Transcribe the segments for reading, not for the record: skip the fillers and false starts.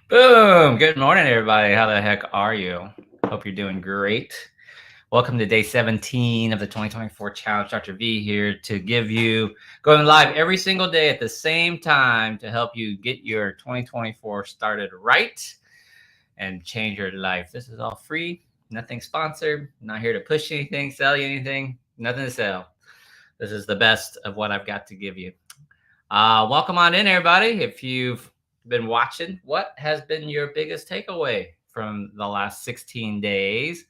Boom! Good morning, everybody. How the heck are you? Hope you're doing great. Welcome to day 17 of the 2024 Challenge. Dr. V here to give you going live every single day at the same time to help you get your 2024 started right and change your life. This is all free, nothing sponsored. I'm not here to push anything, sell you anything, nothing to sell. This is the best of what I've got to give you. Welcome on in, everybody. If you've been watching, what has been your biggest takeaway from the last 16 days?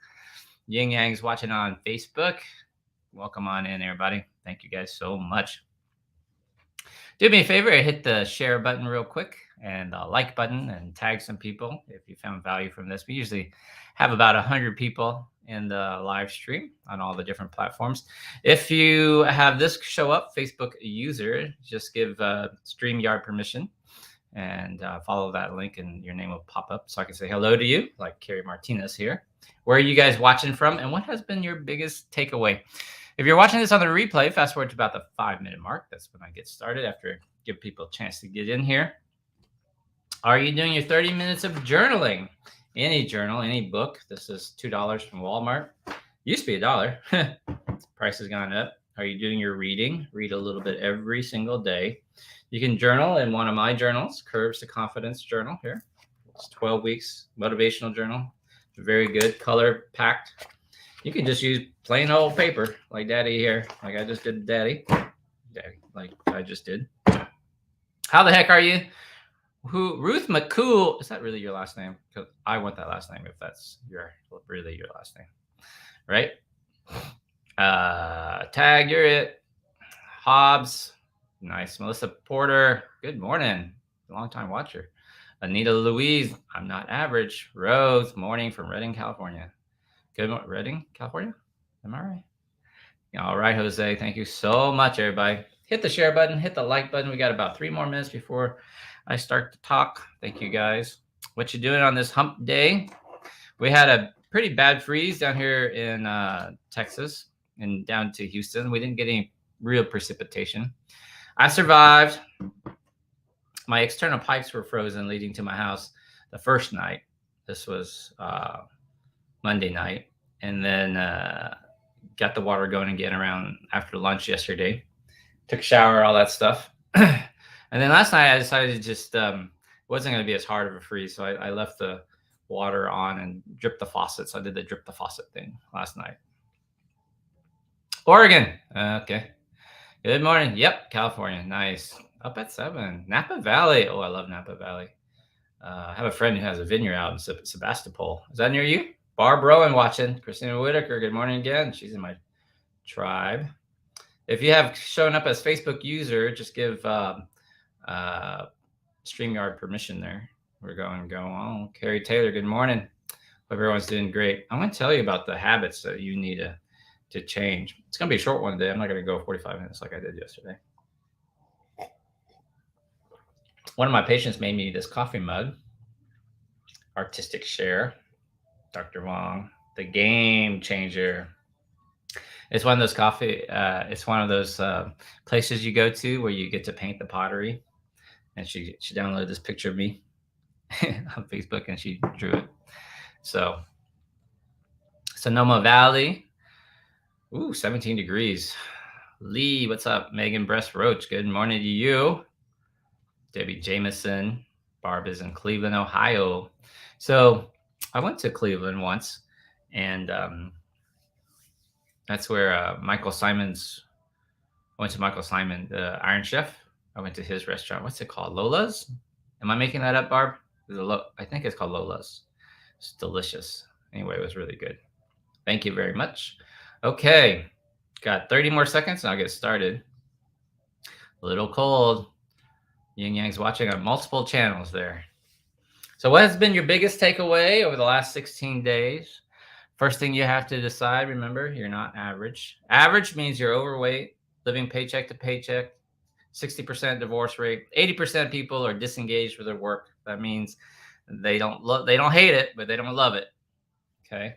Yin Yang's watching on Facebook. Welcome on in, everybody. Thank you guys so much. Do me a favor, hit the share button real quick and the like button and tag some people if you found value from this. We usually have about 100 people in the live stream on all the different platforms. If you have this show up, Facebook user, just give StreamYard permission and follow that link and your name will pop up so I can say hello to you, like Carrie Martinez here. Where are you guys watching from and what has been your biggest takeaway? If you're watching this on the replay, fast forward to about the 5-minute mark. That's when I get started after I give people a chance to get in here. Are you doing your 30 minutes of journaling? Any journal, any book. This is $2 from Walmart. Used to be $1. Price has gone up. Are you doing your reading? Read a little bit every single day. You can journal in one of my journals, Curves to Confidence journal here. It's 12 weeks, motivational journal. Very good, color packed. You can just use plain old paper like Daddy here, like I just did Daddy, like I just did. How the heck are you? Ruth McCool, is that really your last name? Because I want that last name if that's really your last name, right? Tag, you're it. Hobbs, nice. Melissa Porter, good morning. Long time watcher. Anita Louise, I'm not average. Rose, morning from Redding, California. Good morning, Redding, California. Am I right? All right, Jose. Thank you so much, everybody. Hit the share button, hit the like button. We got about 3 more minutes before I start to talk. Thank you, guys. What you doing on this hump day? We had a pretty bad freeze down here in Texas and down to Houston. We didn't get any real precipitation. I survived. My external pipes were frozen leading to my house the first night. This was Monday night. And then got the water going again around after lunch yesterday. Took a shower, all that stuff. And then last night I decided to just, wasn't going to be as hard of a freeze. So I left the water on and dripped the faucet. So I did the drip the faucet thing last night. Oregon. Okay. Good morning. Yep. California. Nice. Up at 7. Napa Valley. Oh, I love Napa Valley. I have a friend who has a vineyard out in Sebastopol. Is that near you? Barb Rowan watching. Christina Whitaker. Good morning again. She's in my tribe. If you have shown up as Facebook user, just give StreamYard permission there. We're going to go on. Carrie Taylor, good morning. Hope everyone's doing great. I'm going to tell you about the habits that you need to change. It's going to be a short one today. I'm not going to go 45 minutes like I did yesterday. One of my patients made me this coffee mug. Artistic Share. Dr. Wong, the game changer. It's one of those it's one of those places you go to where you get to paint the pottery. And she downloaded this picture of me on Facebook and she drew it. So Sonoma Valley, 17 degrees. Lee, what's up? Megan Breast Roach, good morning to you. Debbie Jameson, Barb is in Cleveland, Ohio. So I went to Cleveland once, and that's where Michael Simon's. I went to Michael Simon, the Iron Chef. I went to his restaurant. What's it called? Lola's? Am I making that up, Barb? I think it's called Lola's. It's delicious. Anyway, it was really good. Thank you very much. Okay, got 30 more seconds and I'll get started. A little cold. Yin Yang's watching on multiple channels there. So what has been your biggest takeaway over the last 16 days? First thing you have to decide, remember, you're not average. Average means you're overweight, living paycheck to paycheck, 60% divorce rate, 80% of people are disengaged with their work. That means they don't hate it, but they don't love it. Okay.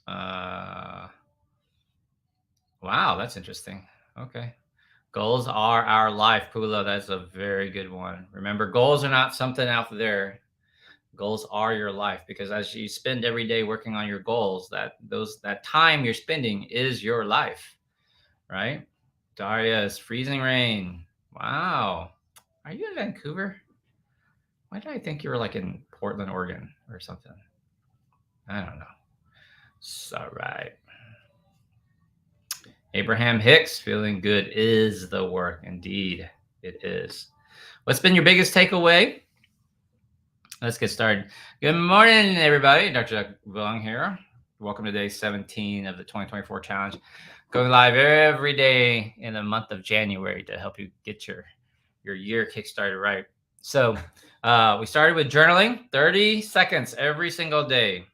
Wow, that's interesting. Okay. Goals are our life, Pula. That's a very good one. Remember, goals are not something out there. Goals are your life, because as you spend every day working on your goals, that time you're spending is your life, right? Darius, freezing rain. Wow. Are you in Vancouver? Why did I think you were like in Portland, Oregon or something? I don't know. It's all right. Abraham Hicks, feeling good is the work. Indeed, it is. What's been your biggest takeaway? Let's get started. Good morning, everybody. Dr. Vuong here. Welcome to day 17 of the 2024 challenge. Going live every day in the month of January to help you get your year kickstarted right. So we started with journaling, 30 seconds every single day.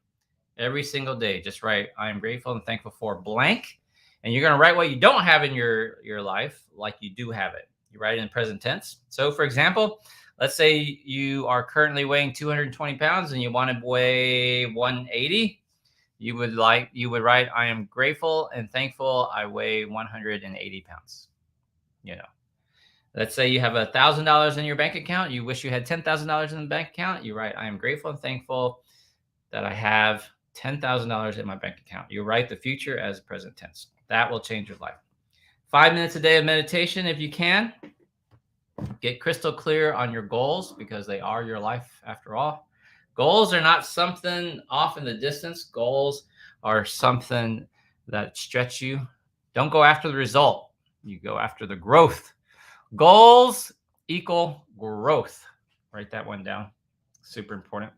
Every single day, just write, I am grateful and thankful for blank. And you're going to write what you don't have in your life like you do have it. You write it in present tense. So for example, let's say you are currently weighing 220 pounds and you want to weigh 180. You would write, I am grateful and thankful I weigh 180 pounds. You know, let's say you have $1,000 in your bank account. You wish you had $10,000 in the bank account. You write, I am grateful and thankful that I have $10,000 in my bank account. You write the future as present tense. That will change your life. 5 minutes a day of meditation if you can. Get crystal clear on your goals, because they are your life after all. Goals are not something off in the distance. Goals are something that stretch you. Don't go after the result. You go after the growth. Goals equal growth. Write that one down. Super important.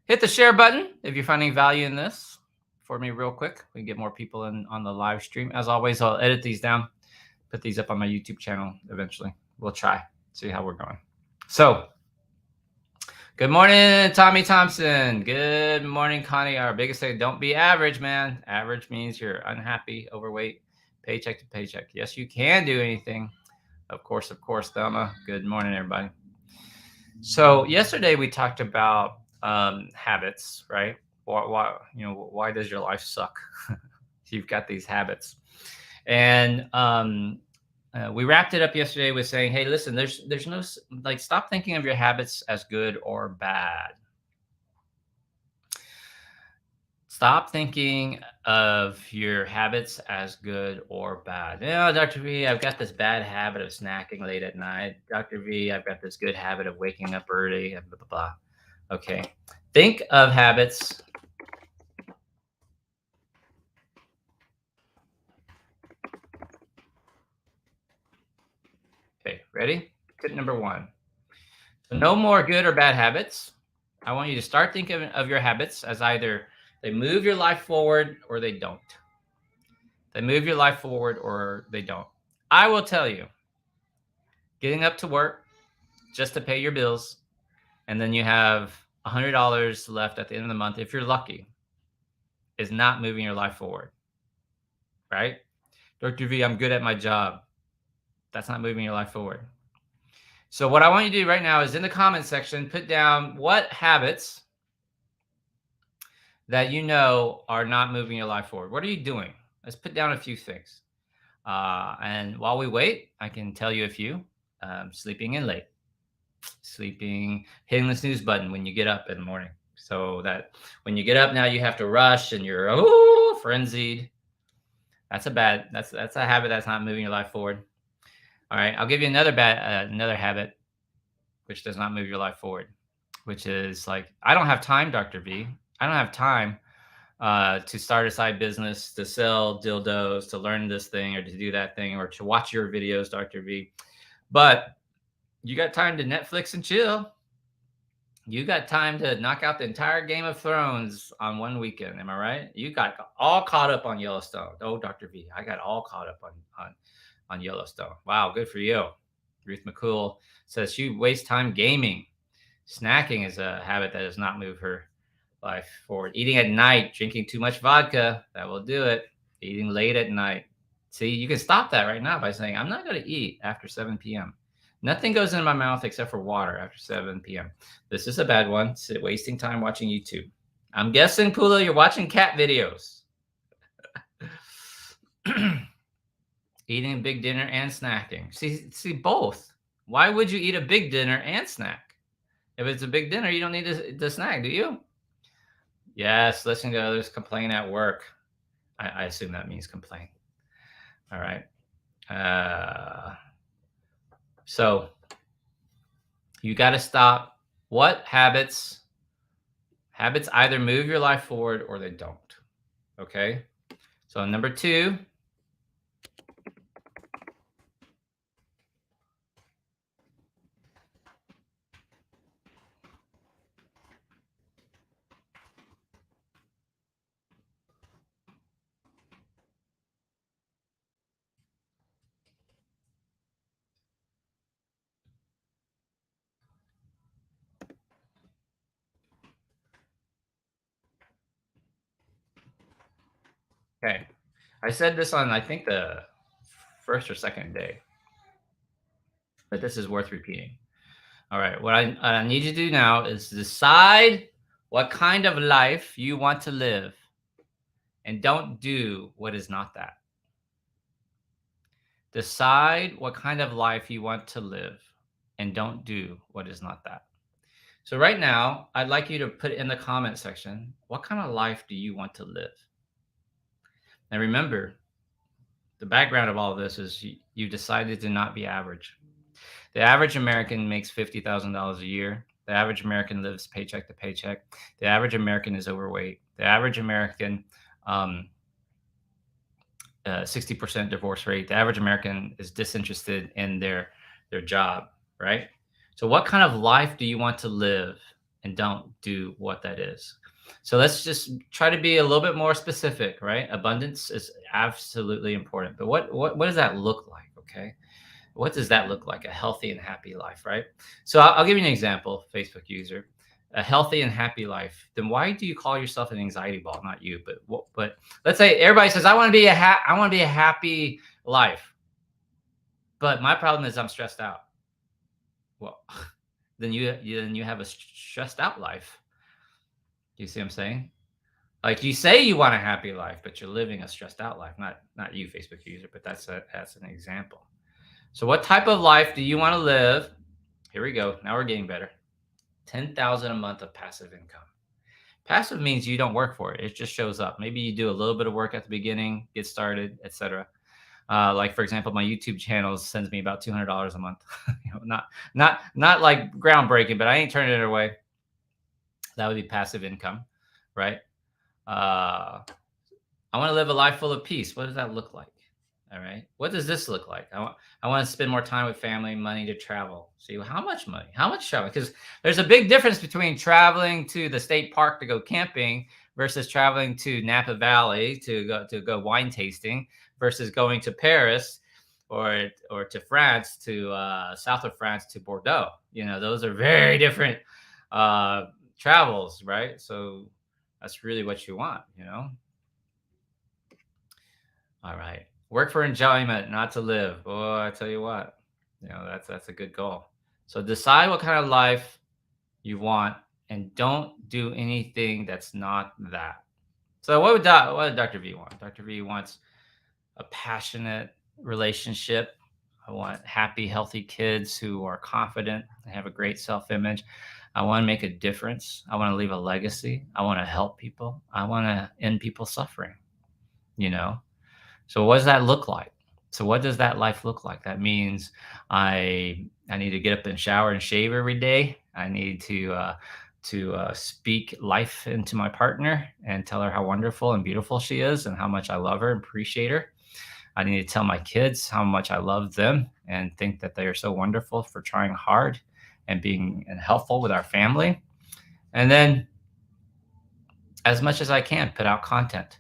Hit the share button if you're finding value in this for me real quick. We can get more people in on the live stream. As always, I'll edit these down, put these up on my YouTube channel eventually. We'll try, see how we're going. So, good morning, Tommy Thompson. Good morning, Connie. Our biggest thing, don't be average, man. Average means you're unhappy, overweight, paycheck to paycheck. Yes, you can do anything. Of course, Thelma. Good morning, everybody. So yesterday we talked about habits, right? Why does your life suck? You've got these habits, and we wrapped it up yesterday with saying, hey, listen, there's no, like, stop thinking of your habits as good or bad. Stop thinking of your habits as good or bad. Dr. V, I've got this bad habit of snacking late at night. Dr. V, I've got this good habit of waking up early, and blah, blah, blah. Okay. Think of habits. Okay, ready? Tip number 1. So no more good or bad habits. I want you to start thinking of your habits as either they move your life forward or they don't. They move your life forward or they don't. I will tell you, getting up to work just to pay your bills, and then you have $100 left at the end of the month, if you're lucky, is not moving your life forward, right? Dr. V, I'm good at my job. That's not moving your life forward. So what I want you to do right now is in the comment section, put down what habits that you know are not moving your life forward. What are you doing? Let's put down a few things. And while we wait, I can tell you a few. Sleeping in late. Sleeping, hitting the snooze button when you get up in the morning. So that when you get up now, you have to rush and you're frenzied. That's a habit that's not moving your life forward. All right, I'll give you another habit which does not move your life forward, which is like, I don't have time, Dr. V. I don't have time to start a side business, to sell dildos, to learn this thing or to do that thing, or to watch your videos, Dr. V. But you got time to Netflix and chill. You got time to knock out the entire Game of Thrones on one weekend. Am I right? You got all caught up on Yellowstone. Oh, Dr. V, I got all caught up on Yellowstone. Wow, good for you. Ruth McCool says she wastes time gaming. Snacking is a habit that does not move her life forward. Eating at night, drinking too much vodka, that will do it. Eating late at night. See, you can stop that right now by saying, I'm not going to eat after 7 p.m. Nothing goes in my mouth except for water after 7 p.m. This is a bad one. Wasting time watching YouTube. I'm guessing, Pula, you're watching cat videos. Eating a big dinner and snacking. See both. Why would you eat a big dinner and snack? If it's a big dinner, you don't need the snack, do you? Yes, listen to others complain at work. I assume that means complain. All right. So you got to stop. What habits? Habits either move your life forward or they don't. Okay. So number two. Okay. I said this on I think the first or second day, but this is worth repeating. All right. What I need you to do now is decide what kind of life you want to live and don't do what is not that. Decide what kind of life you want to live and don't do what is not that. So, right now, I'd like you to put in the comment section what kind of life do you want to live? And remember, the background of all of this is you decided to not be average. The average American makes $50,000 a year. The average American lives paycheck to paycheck. The average American is overweight. The average American, 60% divorce rate. The average American is disinterested in their job, right? So, what kind of life do you want to live, and don't do what that is? So let's just try to be a little bit more specific, right? Abundance is absolutely important, but what does that look like? Okay, what does that look like? A healthy and happy life, right? So I'll give you an example, Facebook user. A healthy and happy life. Then why do you call yourself an anxiety ball? Not you, but let's say everybody says I want to be I want to be a happy life, but my problem is I'm stressed out. Well, then you have a stressed out life. You see what I'm saying? Like you say you want a happy life, but you're living a stressed out life. Not you, Facebook user, but that's an example. So what type of life do you want to live? Here we go. Now we're getting better. 10,000 a month of passive income. Passive means you don't work for it. It just shows up. Maybe you do a little bit of work at the beginning, get started, etc. Like for example, my YouTube channel sends me about $200 a month. Not like groundbreaking, but I ain't turning it away. That would be passive income, right? I want to live a life full of peace. What does that look like? All right. What does this look like? I want to spend more time with family, money to travel. See, how much money? How much travel? Because there's a big difference between traveling to the state park to go camping versus traveling to Napa Valley to go wine tasting versus going to Paris or to France to south of France to Bordeaux. Those are very different travels, right? So that's really what you want. All right. Work for enjoyment, not to live. Oh, I tell you what, that's a good goal. So decide what kind of life you want and don't do anything that's not that. So what did Dr. V want? Dr. V wants a passionate relationship. I want happy, healthy kids who are confident and have a great self-image. I want to make a difference. I want to leave a legacy. I want to help people. I want to end people's suffering, you know? So what does that look like? So what does that life look like? That means I need to get up and shower and shave every day. I need to speak life into my partner and tell her how wonderful and beautiful she is and how much I love her and appreciate her. I need to tell my kids how much I love them and think that they are so wonderful for trying hard and being helpful with our family. And then as much as I can, put out content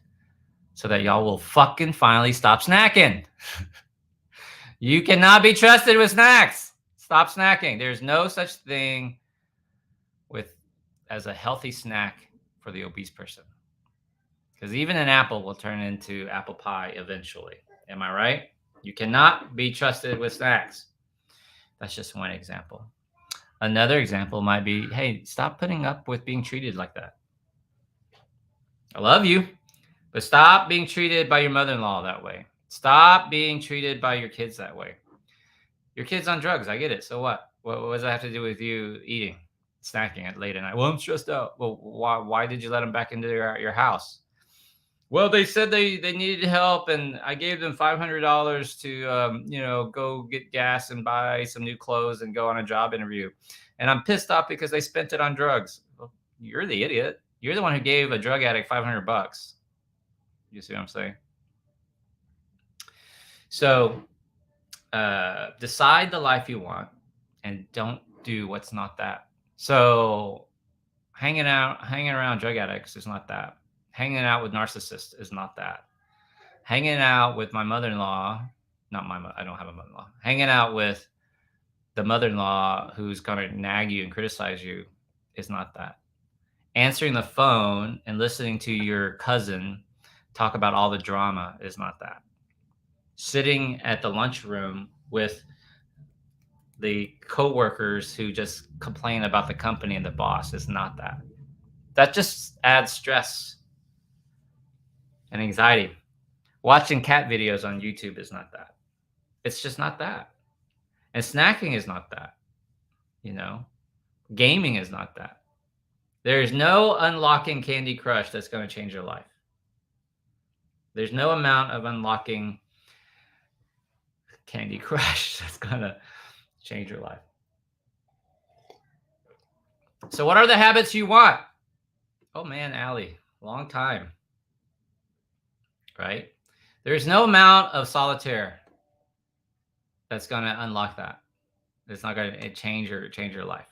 so that y'all will fucking finally stop snacking. You cannot be trusted with snacks. Stop snacking. There's no such thing as a healthy snack for the obese person. Because even an apple will turn into apple pie eventually. Am I right? You cannot be trusted with snacks. That's just one example. Another example might be, hey, stop putting up with being treated like that. I love you, but stop being treated by your mother-in-law that way. Stop being treated by your kids that way. Your kid's on drugs. I get it. So what? What does that have to do with you eating, snacking at late at night? Well, I'm stressed out. Well, why did you let them back into your house? Well, they said they needed help, and I gave them $500 to go get gas and buy some new clothes and go on a job interview, and I'm pissed off because they spent it on drugs. Well, you're the idiot. You're the one who gave a drug addict $500. You see what I'm saying? So decide the life you want, and don't do what's not that. So hanging around drug addicts is not that. Hanging out with narcissists is not that. Hanging out with my mother-in-law, I don't have a mother-in-law. Hanging out with the mother-in-law who's going to nag you and criticize you is not that. Answering the phone and listening to your cousin talk about all the drama is not that. Sitting at the lunchroom with the coworkers who just complain about the company and the boss is not that. That just adds stress and anxiety. Watching cat videos on YouTube is not that. It's just not that. And snacking is not that. Gaming is not that. There is no unlocking Candy Crush that's going to change your life. There's no amount of unlocking Candy Crush that's going to change your life. So what are the habits you want? Oh man, Allie, long time. Right? There's no amount of solitaire that's going to unlock that. It's not going to change your life.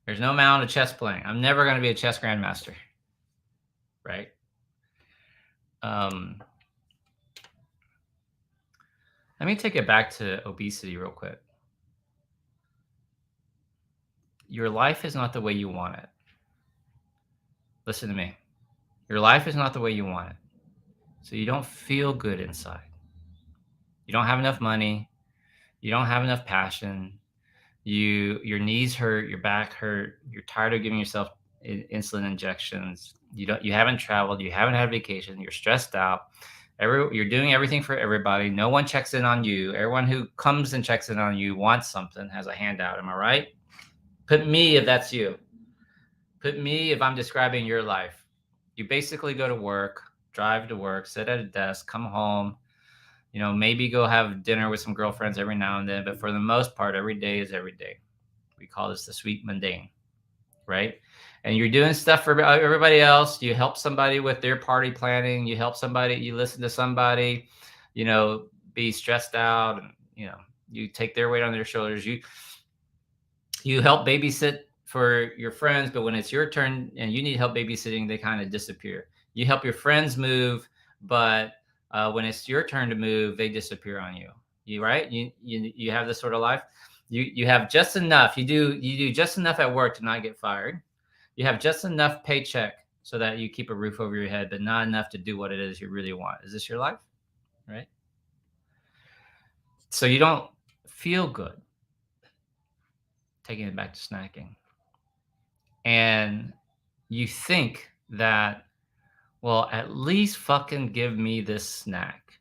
There's no amount of chess playing. I'm never going to be a chess grandmaster. Right? Let me take it back to obesity real quick. Your life is not the way you want it. Listen to me. Your life is not the way you want it. So you don't feel good inside. You don't have enough money. You don't have enough passion. Your knees hurt, your back hurt. You're tired of giving yourself insulin injections. You haven't traveled. You haven't had a vacation. You're stressed out. You're doing everything for everybody. No one checks in on you. Everyone who comes and checks in on you wants something, has a handout. Am I right? Put me if that's you. Put me if I'm describing your life. You basically go to work, drive to work, sit at a desk, come home, maybe go have dinner with some girlfriends every now and then. But for the most part, every day is every day. We call this the sweet mundane, right? And you're doing stuff for everybody else. You help somebody with their party planning. You help somebody, you listen to somebody, be stressed out, and, you take their weight on their shoulders. You help babysit for your friends, but when it's your turn and you need help babysitting, they kind of disappear. You help your friends move, but when it's your turn to move, they disappear on you. Right? You have this sort of life. You have just enough. You do just enough at work to not get fired. You have just enough paycheck so that you keep a roof over your head, but not enough to do what it is you really want. Is this your life? Right? So you don't feel good. Taking it back to snacking. And you think that, well, at least fucking give me this snack.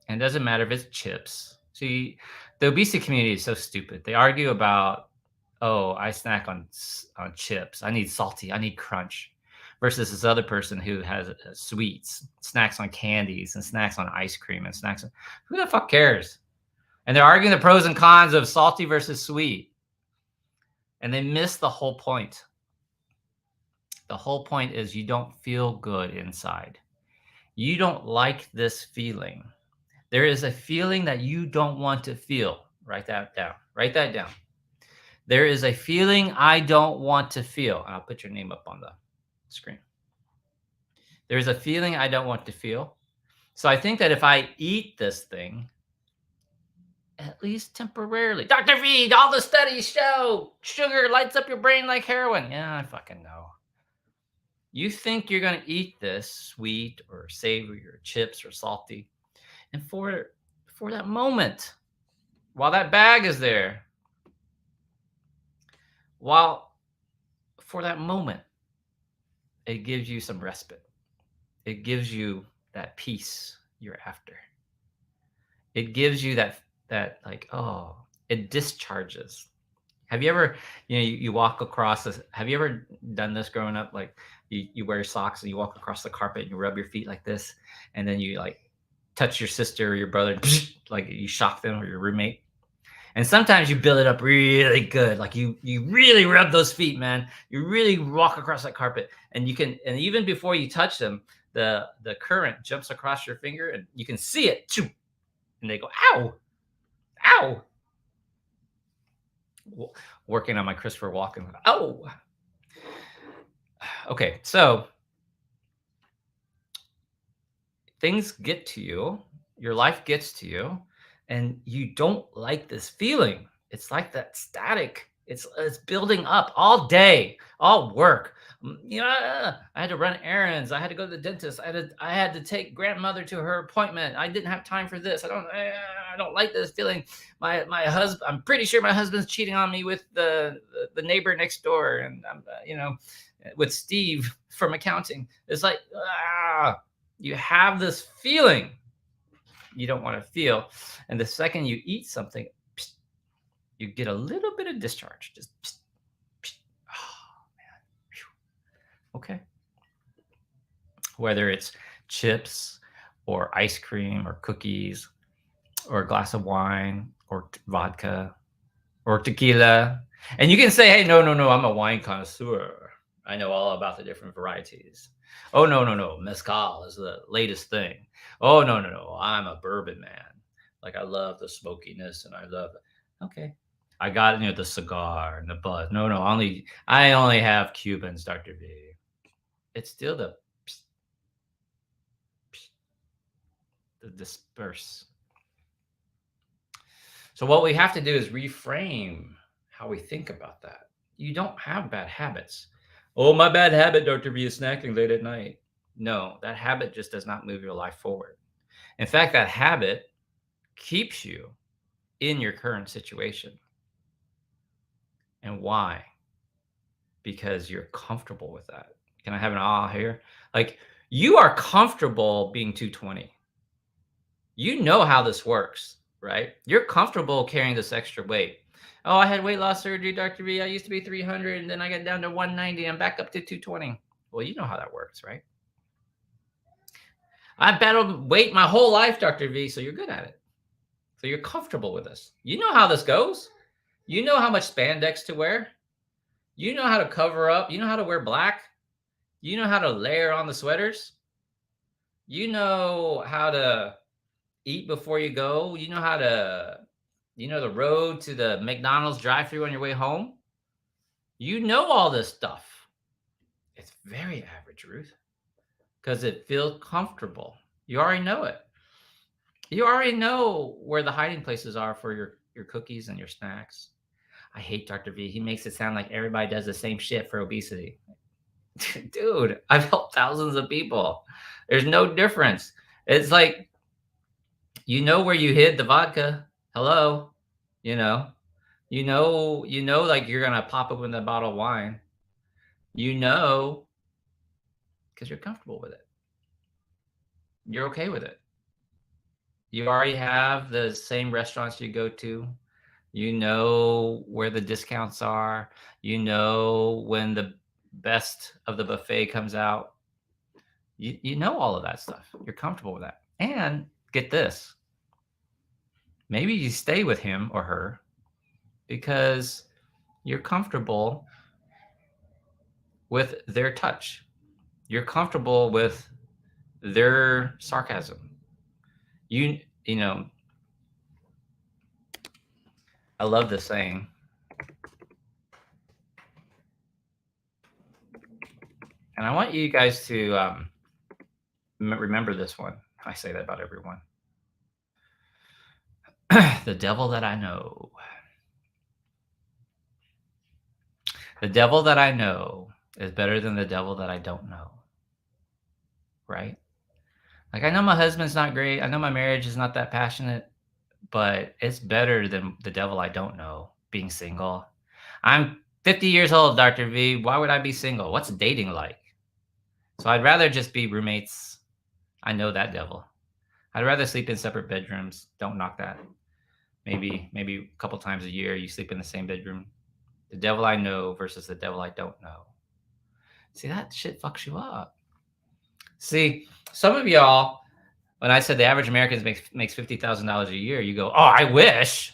And it doesn't matter if it's chips. See, the obesity community is so stupid. They argue about, oh, I snack on chips. I need salty. I need crunch. Versus this other person who has sweets, snacks on candies, and snacks on ice cream, and snacks on... Who the fuck cares? And they're arguing the pros and cons of salty versus sweet. And they miss the whole point. The whole point is you don't feel good inside. You don't like this feeling. There is a feeling that you don't want to feel. Write that down. Write that down. There is a feeling I don't want to feel. I'll put your name up on the screen. There's a feeling I don't want to feel. So I think that if I eat this thing, at least temporarily, Dr. V, all the studies show sugar lights up your brain like heroin. Yeah, I fucking know. You think you're going to eat this sweet or savory or chips or salty. And for that moment, while that bag is there, for that moment, it gives you some respite. It gives you that peace. you're after. It gives you that like, oh, it discharges. Have you ever, you walk across this? Have you ever done this growing up? Like you wear socks and you walk across the carpet and you rub your feet like this, and then you like touch your sister or your brother, like you shock them or your roommate. And sometimes you build it up really good, like you really rub those feet, man. You really walk across that carpet, and you can, and even before you touch them, the current jumps across your finger, and you can see it, and they go, ow, ow. Working on my Christopher Walken. Oh, okay. So things get to you, your life gets to you, and you don't like this feeling. It's like that static. It's building up all day, all work. I had to run errands. I had to go to the dentist. I had to take grandmother to her appointment. I didn't have time for this. I don't like this feeling. My husband. I'm pretty sure my husband's cheating on me with the neighbor next door, and I'm with Steve from accounting. It's like you have this feeling you don't want to feel, and the second you eat something, you get a little bit of discharge. Just oh man, okay. Whether it's chips or ice cream or cookies or a glass of wine or vodka or tequila, and you can say, "Hey, no, no, no, I'm a wine connoisseur. I know all about the different varieties." Oh, no, no, no, mezcal is the latest thing. Oh, no, no, no, I'm a bourbon man. Like I love the smokiness, and I love it. Okay, I got the cigar and the buzz. No, no, I only have Cubans, Doctor V. It's still the disperse. So what we have to do is reframe how we think about that. You don't have bad habits. Oh, my bad habit, Dr. V, is snacking late at night. No, that habit just does not move your life forward. In fact, that habit keeps you in your current situation. And why? Because you're comfortable with that. Can I have an ah here? Like you are comfortable being 220. You know how this works, right? You're comfortable carrying this extra weight. Oh, I had weight loss surgery, Dr. V. I used to be 300 and then I got down to 190 and back up to 220. Well, you know how that works, right? I battled weight my whole life, Dr. V, so you're good at it. So you're comfortable with this. You know how this goes. You know how much spandex to wear. You know how to cover up. You know how to wear black. You know how to layer on the sweaters. You know how to eat before you go. You know how to, the road to the McDonald's drive-thru on your way home. You know all this stuff. It's very average, Ruth, because it feels comfortable. You already know it. You already know where the hiding places are for your cookies and your snacks. I hate Dr. V. He makes it sound like everybody does the same shit for obesity. Dude, I've helped thousands of people. There's no difference. It's like, where you hid the vodka. Hello. You know, like you're going to pop open the bottle of wine, because you're comfortable with it. You're okay with it. You already have the same restaurants you go to. You know where the discounts are. You know when the best of the buffet comes out. You know all of that stuff. You're comfortable with that. And get this. Maybe you stay with him or her because you're comfortable with their touch. You're comfortable with their sarcasm. You know, I love this saying. And I want you guys to remember this one. I say that about everyone. The devil that I know. The devil that I know is better than the devil that I don't know. Right? Like, I know my husband's not great. I know my marriage is not that passionate, but it's better than the devil I don't know being single. I'm 50 years old, Dr. V. Why would I be single? What's dating like? So I'd rather just be roommates. I know that devil. I'd rather sleep in separate bedrooms. Don't knock that. Maybe a couple times a year you sleep in the same bedroom. The devil I know versus the devil I don't know. See, that shit fucks you up. See, some of y'all, when I said the average American makes $50,000 a year, you go, "Oh, I wish."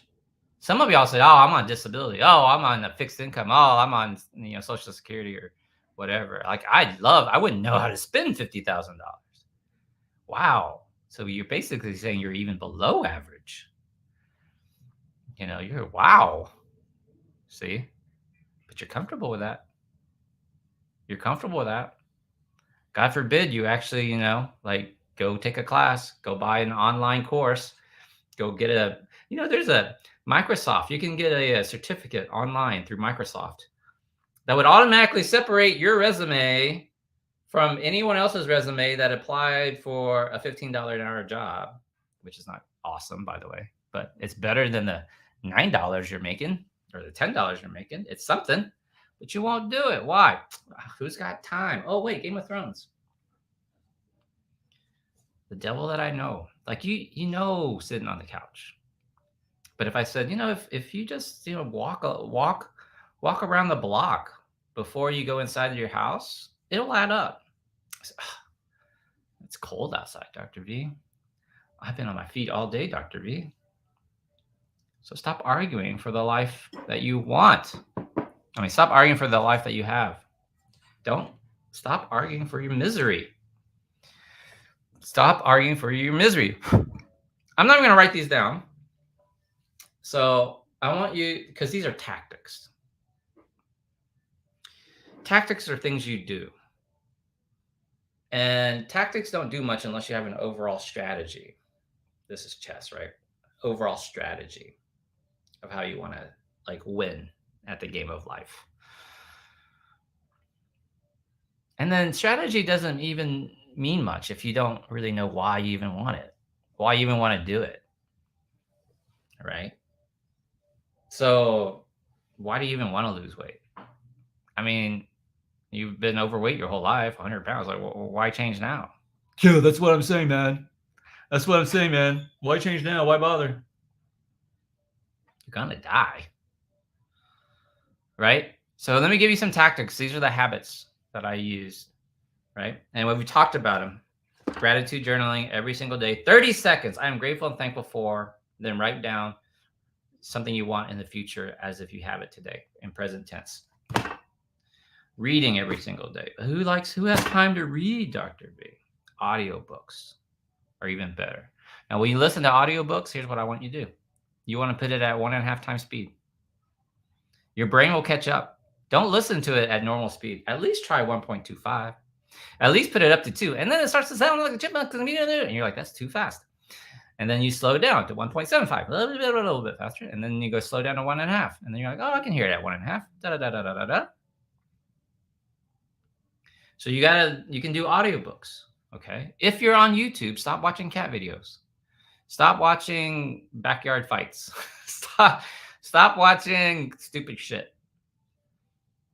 Some of y'all say, "Oh, I'm on disability. Oh, I'm on a fixed income. Oh, I'm on Social Security or whatever." Like I wouldn't know how to spend $50,000. Wow. So you're basically saying you're even below average. You're wow. See, but you're comfortable with that. You're comfortable with that. God forbid you actually, like go take a class, go buy an online course, go get there's a Microsoft. You can get a certificate online through Microsoft that would automatically separate your resume from anyone else's resume that applied for a $15 an hour job, which is not awesome, by the way, but it's better than the $9 you're making or the $10 you're making. It's something, but you won't do it. Why? Who's got time? Oh, wait, Game of Thrones. The devil that I know, like sitting on the couch. But if I said, if you just, walk around the block before you go inside of your house, it'll add up. It's cold outside, Dr. V. I've been on my feet all day, Dr. V. So stop arguing for the life that you want. Stop arguing for the life that you have. Don't stop arguing for your misery. Stop arguing for your misery. I'm not even going to write these down. So I want you, because these are tactics. Tactics are things you do. And tactics don't do much unless you have an overall strategy. This is chess, right? Overall strategy of how you want to win at the game of life. And then strategy doesn't even mean much if you don't really know why you even want it, why you even want to do it, right? So why do you even want to lose weight? You've been overweight your whole life, 100 pounds. Like, well, why change now? Yeah, that's what I'm saying, man. That's what I'm saying, man. Why change now? Why bother? You're gonna die. Right? So let me give you some tactics. These are the habits that I use, right? And when we talked about them, gratitude journaling every single day, 30 seconds. I am grateful and thankful for. Then write down something you want in the future as if you have it today in present tense. Reading every single day. Who has time to read, Dr. B? Audiobooks are even better. Now, when you listen to audiobooks, here's what I want you to do. You want to put it at 1.5 times speed. Your brain will catch up. Don't listen to it at normal speed. At least try 1.25. At least put it up to 2. And then it starts to sound like a chipmunk. And you're like, that's too fast. And then you slow down to 1.75, a little bit faster. And then you go slow down to 1.5. And then you're like, oh, I can hear it at 1.5. Da-da-da-da-da-da. So you can do audiobooks, okay? If you're on YouTube, stop watching cat videos. Stop watching backyard fights. Stop watching stupid shit.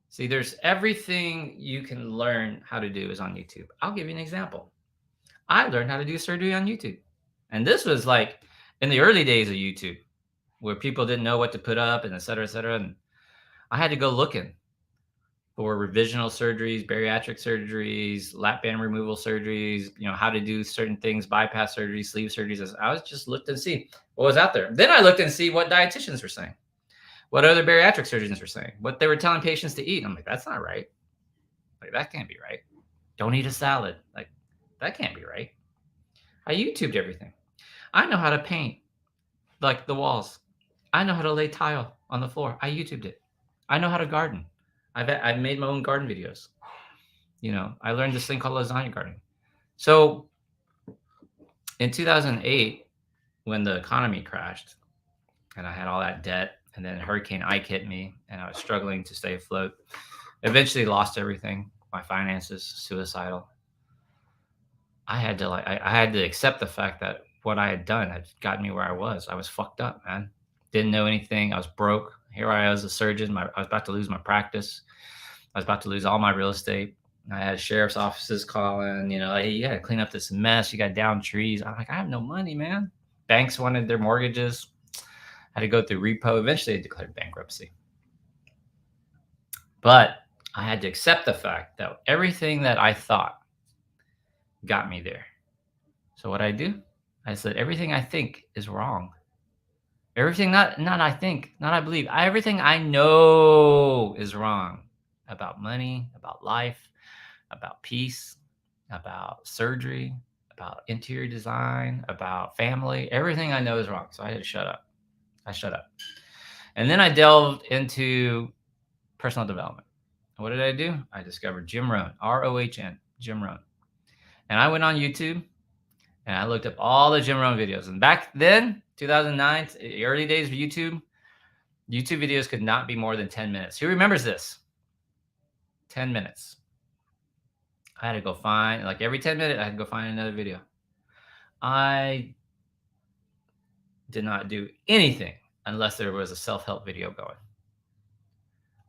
See, there's everything you can learn how to do is on YouTube. I'll give you an example. I learned how to do surgery on YouTube. And this was like in the early days of YouTube where people didn't know what to put up and et cetera, et cetera. And I had to go looking for revisional surgeries, bariatric surgeries, lap band removal surgeries, how to do certain things, bypass surgeries, sleeve surgeries. I was just looked and see what was out there. Then I looked and see what dietitians were saying, what other bariatric surgeons were saying, what they were telling patients to eat. I'm like, that's not right. Like, that can't be right. Don't eat a salad. Like, that can't be right. I YouTubed everything. I know how to paint, like the walls. I know how to lay tile on the floor. I YouTubed it. I know how to garden. I've made my own garden videos. I learned this thing called lasagna gardening. So in 2008, when the economy crashed and I had all that debt, and then Hurricane Ike hit me and I was struggling to stay afloat, eventually lost everything, my finances, suicidal. I had to accept the fact that what I had done had gotten me where I was. I was fucked up, man. Didn't know anything. I was broke. Here I was, a surgeon. I was about to lose my practice. I was about to lose all my real estate. I had sheriff's offices calling, hey, you got to clean up this mess. You got down trees. I'm like, I have no money, man. Banks wanted their mortgages. I had to go through repo. Eventually, they declared bankruptcy. But I had to accept the fact that everything that I thought got me there. So what I do, I said, everything I think is wrong. Everything not I think, not I believe. Everything I know is wrong about money, about life, about peace, about surgery, about interior design, about family. Everything I know is wrong. So I had to shut up. I shut up. And then I delved into personal development. What did I do? I discovered Jim Rohn, Rohn, Jim Rohn. And I went on YouTube and I looked up all the Jim Rohn videos. And back then, 2009, early days of YouTube videos could not be more than 10 minutes. Who remembers this? 10 minutes. I had to go find, like every 10 minutes, I had to go find another video. I did not do anything unless there was a self-help video going.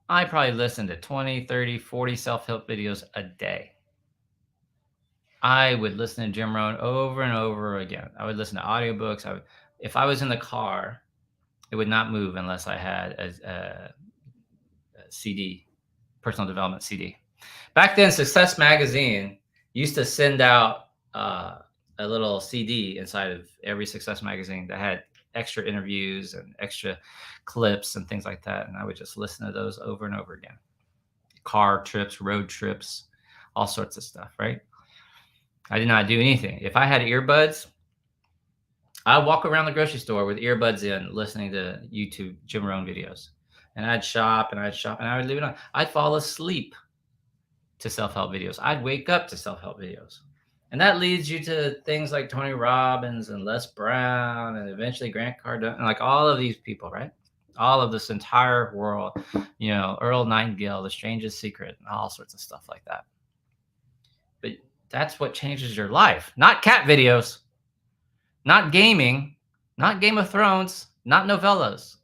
I probably listened to 20, 30, 40 self-help videos a day. I would listen to Jim Rohn over and over again. I would listen to audiobooks. If I was in the car, it would not move unless I had a CD, personal development CD. Back then, Success Magazine used to send out a little CD inside of every Success Magazine that had extra interviews and extra clips and things like that. And I would just listen to those over and over again. Car trips, road trips, all sorts of stuff, right? I did not do anything. If I had earbuds, I'd walk around the grocery store with earbuds in, listening to YouTube Jim Rohn videos. And I'd shop and I would leave it on. I'd fall asleep to self-help videos. I'd wake up to self-help videos. And that leads you to things like Tony Robbins and Les Brown and eventually Grant Cardone and like all of these people, right? All of this entire world, Earl Nightingale, The Strangest Secret, and all sorts of stuff like that. But that's what changes your life. Not cat videos, not gaming, not Game of Thrones, not novellas.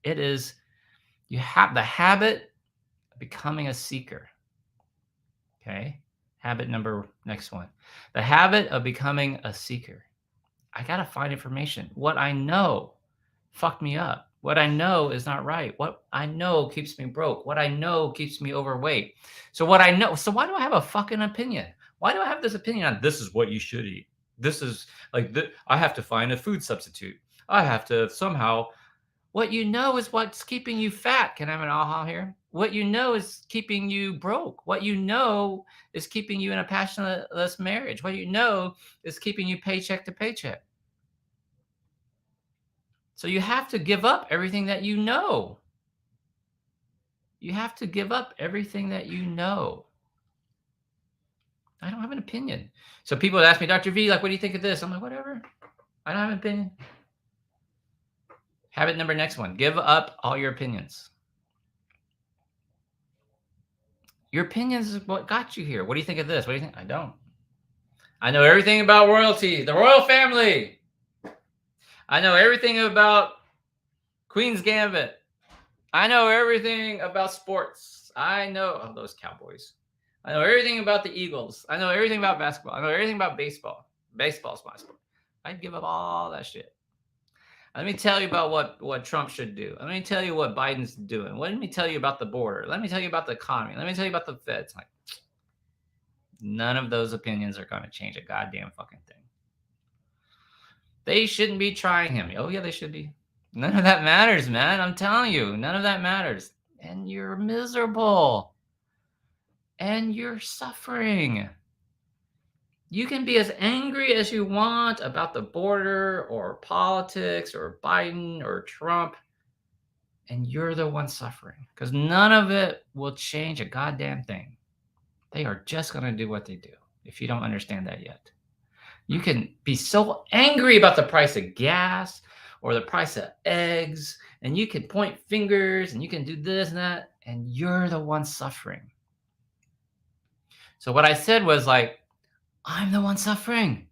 It is, you have the habit of becoming a seeker. Okay. Next one. The habit of becoming a seeker. I got to find information. What I know fucked me up. What I know is not right. What I know keeps me broke. What I know keeps me overweight. So why do I have a fucking opinion? Why do I have this opinion on this is what you should eat? This is like, I have to find a food substitute. I have to somehow, what you know is what's keeping you fat. Can I have an aha here? What you know is keeping you broke. What you know is keeping you in a passionless marriage. What you know is keeping you paycheck to paycheck. So you have to give up everything that you know. You have to give up everything that you know. I don't have an opinion. So people would ask me, Dr. V, like, what do you think of this? I'm like, whatever. I don't have an opinion. Habit number next one. Give up all your opinions. Your opinions is what got you here. What do you think of this? What do you think? I don't. I know everything about royalty, the royal family. I know everything about Queen's Gambit. I know everything about sports. I know those Cowboys. I know everything about the Eagles. I know everything about basketball. I know everything about baseball. Baseball's my sport. I'd give up all that shit. Let me tell you about what Trump should do. Let me tell you what Biden's doing. Let me tell you about the border. Let me tell you about the economy. Let me tell you about the feds. Like, none of those opinions are going to change a goddamn fucking thing. They shouldn't be trying him. Oh, yeah, they should be. None of that matters, man. I'm telling you, none of that matters. And you're miserable. And you're suffering. You can be as angry as you want about the border or politics or Biden or Trump, and you're the one suffering because none of it will change a goddamn thing. They are just going to do what they do if you don't understand that yet. You can be so angry about the price of gas or the price of eggs, and you can point fingers and you can do this and that, and you're the one suffering. So what I said was like, I'm the one suffering.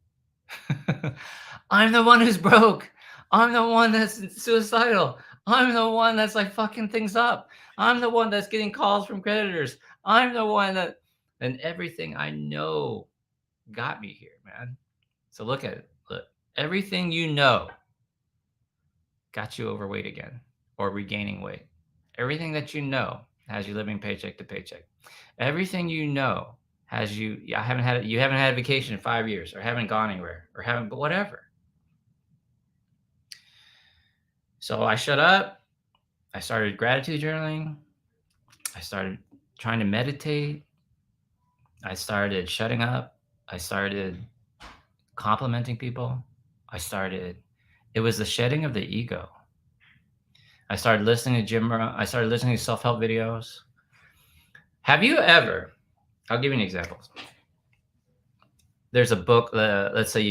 I'm the one who's broke. I'm the one that's suicidal. I'm the one that's like fucking things up. I'm the one that's getting calls from creditors. I'm the one that And everything I know got me here, man. So look at it. Look, everything you know got you overweight again or regaining weight. Everything that you know has you living paycheck to paycheck. Everything you know has you. You haven't had a vacation in 5 years, or haven't gone anywhere, or haven't, but whatever. So I shut up. I started gratitude journaling. I started trying to meditate. I started shutting up. I started complimenting people. It was the shedding of the ego. I started listening to I started listening to self-help videos. Have you ever, I'll give you an example. There's a book, let's say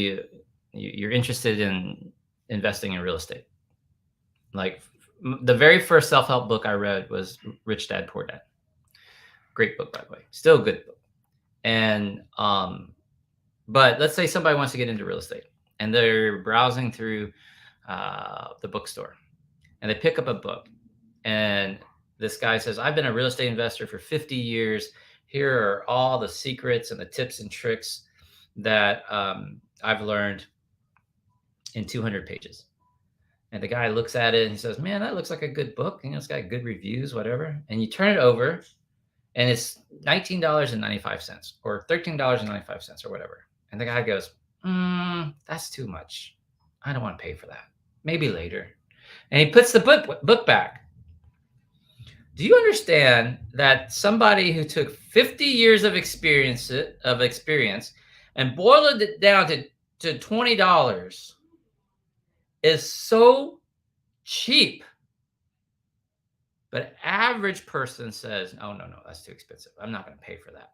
you're interested in investing in real estate. Like the very first self-help book I read was Rich Dad, Poor Dad. Great book, by the way. Still a good book. And, but let's say somebody wants to get into real estate and they're browsing through the bookstore and they pick up a book and this guy says, I've been a real estate investor for 50 years. Here are all the secrets and the tips and tricks that I've learned in 200 pages. And the guy looks at it and he says, man, that looks like a good book. You know, it's got good reviews, whatever. And you turn it over and it's $19.95 or $13.95 or whatever. And the guy goes, that's too much. I don't want to pay for that. Maybe later. And he puts the book back. Do you understand that somebody who took 50 years of experience and boiled it down to $20 is so cheap? But an average person says, oh, no, that's too expensive. I'm not going to pay for that.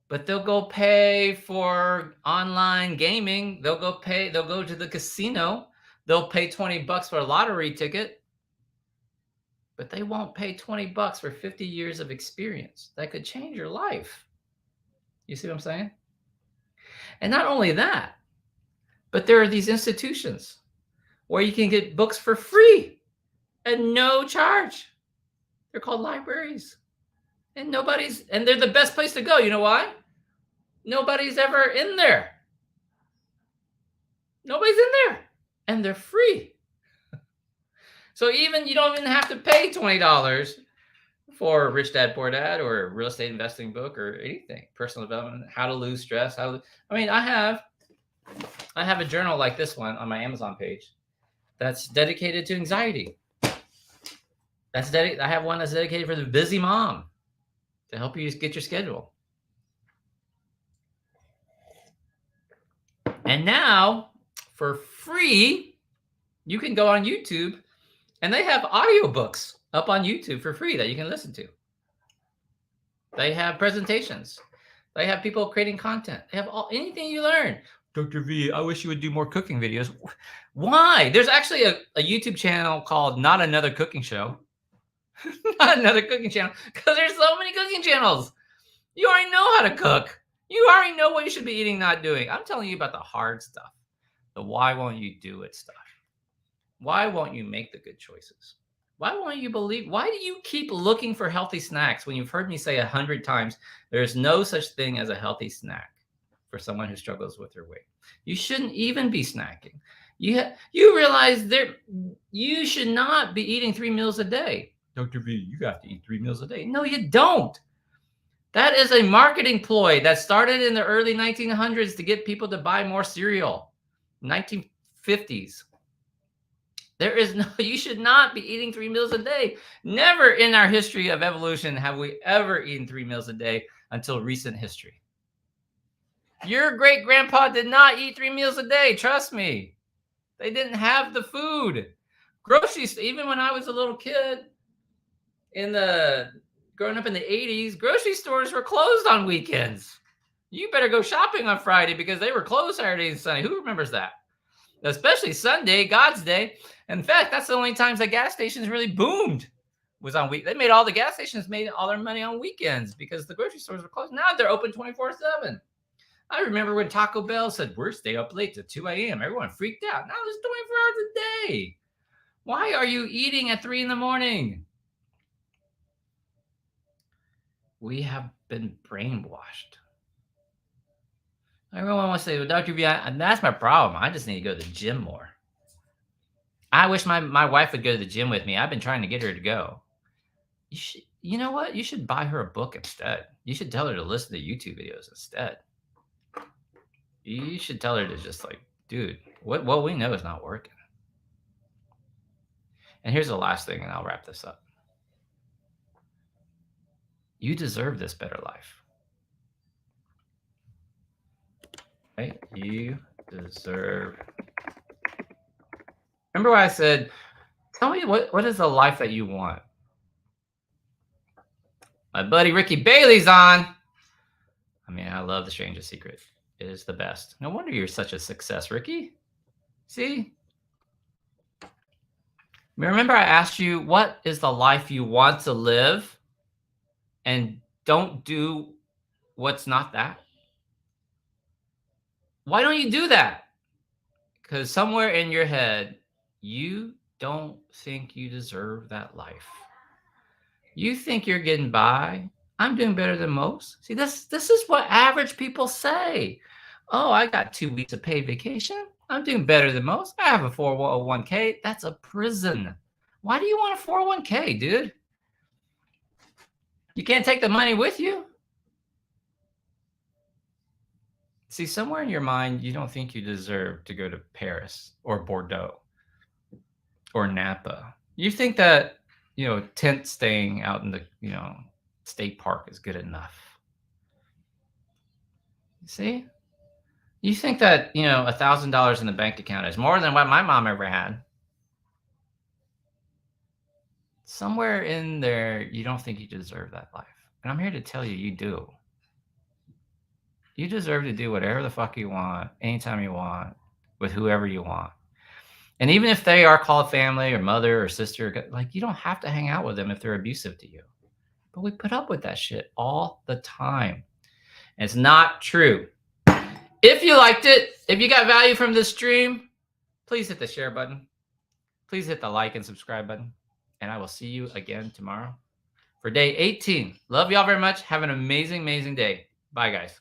But they'll go pay for online gaming. They'll go to the casino. They'll pay $20 for a lottery ticket. But they won't pay $20 for 50 years of experience. That could change your life. You see what I'm saying? And not only that, but there are these institutions where you can get books for free at no charge. They're called libraries. And they're the best place to go. You know why? Nobody's ever in there. Nobody's in there. And they're free. So you don't even have to pay $20 for Rich Dad, Poor Dad or a real estate investing book or anything. Personal development, how to lose stress. I have a journal like this one on my Amazon page that's dedicated to anxiety. I have one that's dedicated for the busy mom to help you get your schedule. And now, for free, you can go on YouTube, and they have audiobooks up on YouTube for free that you can listen to. They have presentations. They have people creating content. They have anything you learn. Dr. V, I wish you would do more cooking videos. Why? There's actually a YouTube channel called Not Another Cooking Show. Not another cooking channel, because there's so many cooking channels. You already know how to cook. You already know what you should be eating, not doing. I'm telling you about the hard stuff. The why won't you do it stuff. Why won't you make the good choices? Why won't you believe? Why do you keep looking for healthy snacks when you've heard me say 100 times there's no such thing as a healthy snack for someone who struggles with their weight? You shouldn't even be snacking. You realize you should not be eating 3 meals a day. Dr. V, you have to eat 3 meals a day. No, you don't. That is a marketing ploy that started in the early 1900s to get people to buy more cereal. 1950s. You should not be eating 3 meals a day. Never in our history of evolution have we ever eaten 3 meals a day until recent history. Your great grandpa did not eat 3 meals a day. Trust me. They didn't have the food. Groceries, even when I was a little kid, growing up in the 80s, grocery stores were closed on weekends. You better go shopping on Friday because they were closed Saturday and Sunday. Who remembers that? Especially Sunday, God's Day. In fact, that's the only times that gas stations really boomed was on week. They made all the gas stations made all their money on weekends because the grocery stores were closed. Now they're open 24/7. I remember when Taco Bell said, we're stay up late to 2 a.m. Everyone freaked out. Now it's 24 hours a day. Why are you eating at 3 in the morning? We have been brainwashed. Everyone wants to say, well, Dr. V, that's my problem. I just need to go to the gym more. I wish my wife would go to the gym with me. I've been trying to get her to go. You know what? You should buy her a book instead. You should tell her to listen to YouTube videos instead. You should tell her to just like, dude, what we know is not working. And here's the last thing, and I'll wrap this up. You deserve this better life. Right? You deserve. Remember what I said? Tell me what is the life that you want? My buddy Ricky Bailey's on. I mean, I love The Strangest Secret. It is the best. No wonder you're such a success, Ricky. See? Remember I asked you, what is the life you want to live? And don't do what's not that. Why don't you do that? Because somewhere in your head, you don't think you deserve that life. You think you're getting by. I'm doing better than most. See, this is what average people say. Oh, I got 2 weeks of paid vacation. I'm doing better than most. I have a 401k. That's a prison. Why do you want a 401k, dude? You can't take the money with you. See, somewhere in your mind, you don't think you deserve to go to Paris or Bordeaux or Napa. You think that, tent staying out in the, state park is good enough. See? You think that, $1,000 in the bank account is more than what my mom ever had. Somewhere in there, you don't think you deserve that life. And I'm here to tell you, you do. You deserve to do whatever the fuck you want, anytime you want, with whoever you want. And even if they are called family or mother or sister, like, you don't have to hang out with them if they're abusive to you. But we put up with that shit all the time. And it's not true. If you liked it, if you got value from this stream, please hit the share button. Please hit the like and subscribe button. And I will see you again tomorrow for day 18. Love y'all very much. Have an amazing, amazing day. Bye, guys.